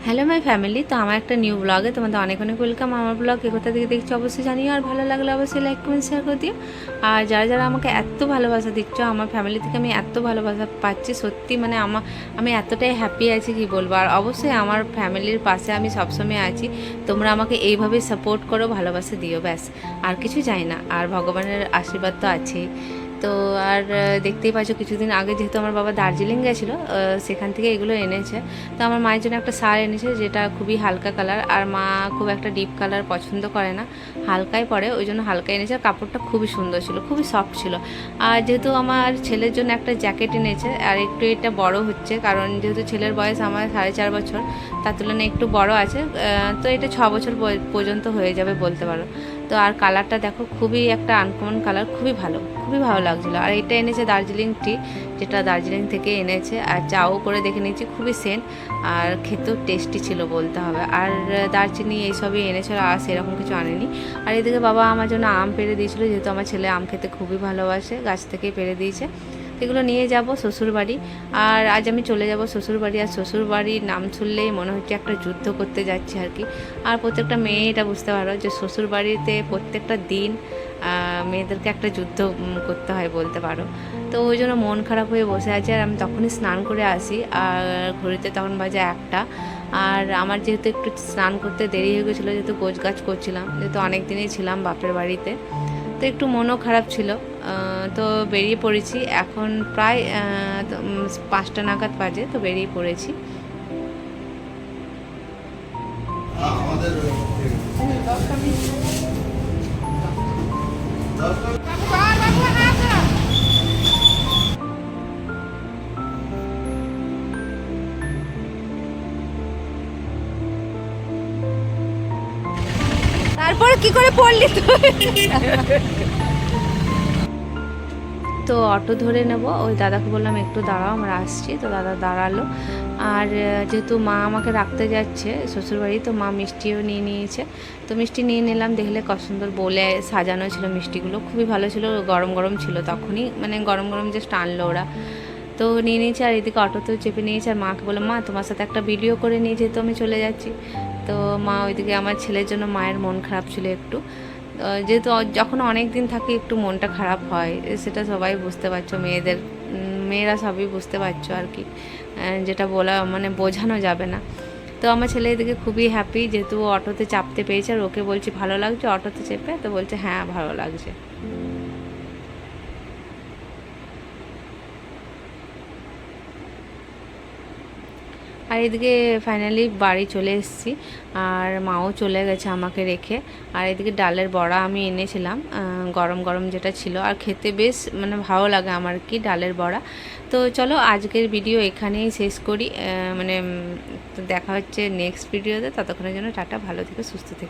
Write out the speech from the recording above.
Hello my family, তো আমার একটা নিউ ব্লগে তোমাদের অনেক অনেক ওয়েলকাম। আমার ব্লগ কোথা থেকে দেখছো অবশ্যই জানিও, আর ভালো লাগলে অবশ্যই লাইক কমেন্ট শেয়ার করে দিও। আর যারা যারা আমাকে এত ভালোবাসা দিচ্ছ, আমার ফ্যামিলি থেকে আমি এত ভালোবাসা পাচ্ছি, সত্যি মানে আমি এতটাই হ্যাপি আছি কি বলবো। আর অবশ্যই আমার ফ্যামিলির পাশে আমি সবসময় আছি, তোমরা আমাকে এইভাবেই সাপোর্ট করো, ভালোবাসা দিও, ব্যাস আর কিছু চাই না। আর ভগবানের আশীর্বাদ তো আছেই। তো আর দেখতেই পাচ্ছ কিছুদিন আগে যেহেতু আমার বাবা দার্জিলিং গেছিলো, সেখান থেকে এগুলো এনেছে। তো আমার মায়ের জন্য একটা শাড়ি এনেছে যেটা খুবই হালকা কালার, আর মা খুব একটা ডিপ কালার পছন্দ করে না, হালকাই পরে, ওই জন্য হালকা এনেছে। আর কাপড়টা খুবই সুন্দর ছিল, খুবই সফট ছিল। আর যেহেতু আমার ছেলের জন্য একটা জ্যাকেট এনেছে, আর একটু এটা বড় হচ্ছে, কারণ যেহেতু ছেলের বয়স আমার 4.5 বছর, তার তুলনায় একটু বড় আছে। তো এটা 6 বছর পর্যন্ত হয়ে যাবে বলতে পারো। তো আর কালারটা দেখো, খুবই একটা আনকমন কালার, খুবই ভালো লাগছিলো। আর এটা এনেছে দার্জিলিং টি, যেটা দার্জিলিং থেকে এনেছে। আর চাও করে দেখে নিয়েছি, খুবই সেন্ট আর খেতেও টেস্টি ছিল বলতে হবে। আর দারচিনি এইসবই এনেছিল, আর সেরকম কিছু আনেনি। আর এদিকে বাবা আমার জন্য আম পেড়ে দিয়েছিলো, যেহেতু আমার ছেলে আম খেতে খুবই ভালোবাসে, গাছ থেকেই পেড়ে দিয়েছে। এগুলো নিয়ে যাব শ্বশুরবাড়ি। আর আজ আমি চলে যাব শ্বশুরবাড়ি। আর শ্বশুরবাড়ির নাম শুনলেই মনে হচ্ছে একটা যুদ্ধ করতে যাচ্ছি আর কি। আর প্রত্যেকটা মেয়ে এটা বুঝতে পারো যে শ্বশুরবাড়িতে প্রত্যেকটা দিন মেয়েদেরকে একটা যুদ্ধ করতে হয় বলতে পারো। তো ওই জন্য মন খারাপ হয়ে বসে আছে। আর আমি তখনই স্নান করে আসি, আর ঘড়িতে তখন বাজে 1টা। আর আমার যেহেতু একটু স্নান করতে দেরি হয়ে গেছিলো, যেহেতু গোছগাছ করছিলাম, যেহেতু অনেক দিনই ছিলাম বাপের বাড়িতে, তো একটু মনও খারাপ ছিল। তো বেরিয়ে পড়েছি এখন, প্রায় 5টা নাগাদ বাজে, তো বেরিয়ে পড়েছি। তারপর কি করে পড়লি তো অটো ধরে নেব। ওই দাদাকে বললাম একটু দাঁড়াও, আমরা আসছি। তো দাদা দাঁড়ালো। আর যেহেতু মা আমাকে রাখতে যাচ্ছে শ্বশুরবাড়ি, তো মা মিষ্টিও নিয়ে নিয়েছে। তো মিষ্টি নিয়ে নিলাম। দেখলে কত সুন্দর বলে সাজানো ছিল মিষ্টিগুলো, খুবই ভালো ছিল। গরম গরম ছিল তখনই, মানে গরম গরম জাস্ট আনলো ওরা। তো নিয়ে নিয়েছে। আর এদিকে অটোতেও চেপে নিয়েছে। আর মাকে বললাম, মা তোমার সাথে একটা ভিডিও করে নিয়ে, যেহেতু আমি চলে যাচ্ছি। তো মা ওইদিকে, আমার ছেলের জন্য মায়ের মন খারাপ ছিল একটু, যেহেতু যখন অনেক দিন থাকি একটু মনটা খারাপ হয়, সেটা সবাই বুঝতে পারছো, মেয়েরা সবই বুঝতে পারছো আর কি, যেটা বলা মানে বোঝানো যাবে না। তো আমার ছেলে এদিকে খুবই হ্যাপি, যেহেতু অটোতে চাপতে পেরেছে। আর ওকে বলছি ভালো লাগছে অটোতে চেপে, তো বলছে হ্যাঁ ভালো লাগছে। আর এদিকে ফাইনালি বাড়ি চলে এসেছি, আর মাও চলে গেছে আমাকে রেখে। আর এদিকে ডালের বড়া আমি এনেছিলাম, গরম গরম যেটা ছিল, আর খেতে বেশ মানে ভালো লাগে আমার কি ডালের বড়া। তো চলো আজকের ভিডিও এখানেই শেষ করি, মানে তো দেখা হচ্ছে নেক্সট ভিডিওতে। ততক্ষণের জন্য টাটা, ভালো থেকে সুস্থ থেকে।